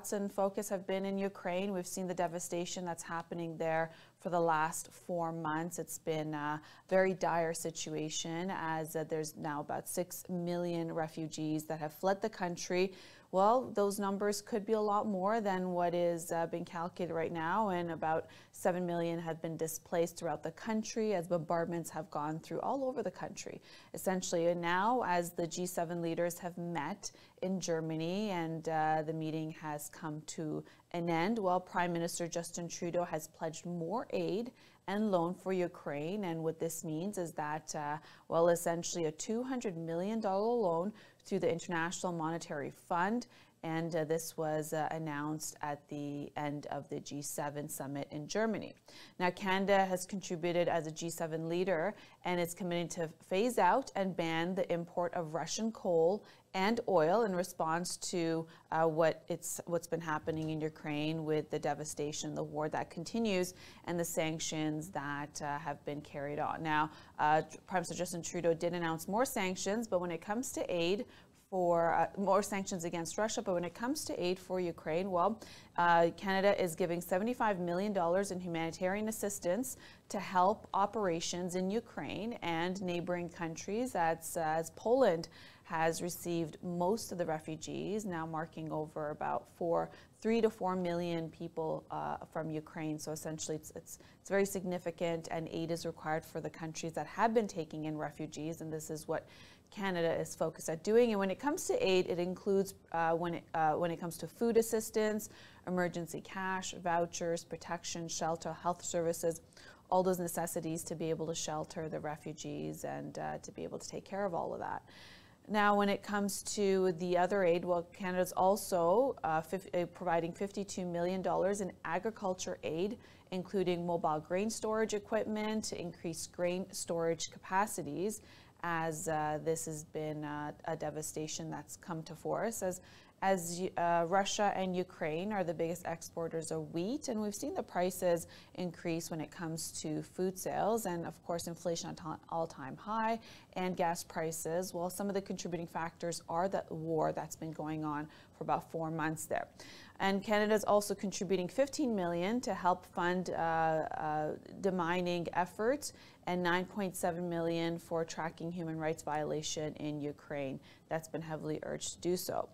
thoughts and focus have been in Ukraine. We've seen the devastation that's happening there for the last 4 months. It's been a very dire situation as there's now about 6 million refugees that have fled the country. Well, those numbers could be a lot more than what is being calculated right now, and about 7 million have been displaced throughout the country as bombardments have gone through all over the country, essentially. And now, as the G7 leaders have met in Germany and the meeting has come to an end, well, Prime Minister Justin Trudeau has pledged more aid and loan for Ukraine. And what this means is that, well, essentially a $200 million loan through the International Monetary Fund. And this was announced at the end of the G7 summit in Germany. Now, Canada has contributed as a G7 leader, and it's committing to phase out and ban the import of Russian coal and oil in response to what's been happening in Ukraine with the devastation, the war that continues, and the sanctions that have been carried on. Now, Prime Minister Justin Trudeau did announce more sanctions, but when it comes to aid, for more sanctions against Russia, but when it comes to aid for Ukraine, well, Canada is giving $75 million in humanitarian assistance to help operations in Ukraine and neighboring countries, as Poland has received most of the refugees, now marking over about 3 to 4 million people from Ukraine. So essentially it's very significant, and aid is required for the countries that have been taking in refugees, and this is what Canada is focused at doing. And when it comes to aid, it includes when it comes to food assistance, emergency cash, vouchers, protection, shelter, health services, all those necessities to be able to shelter the refugees and to be able to take care of all of that. Now, when it comes to the other aid, well, Canada's also providing $52 million in agriculture aid, including mobile grain storage equipment to increase grain storage capacities, as this has been a devastation that's come to force, as Russia and Ukraine are the biggest exporters of wheat, and we've seen the prices increase when it comes to food sales, and of course inflation at an all-time high, and gas prices. Well, some of the contributing factors are the war that's been going on for about 4 months there. And Canada is also contributing $15 million to help fund demining efforts, and $9.7 million for tracking human rights violation in Ukraine. That's been heavily urged to do so.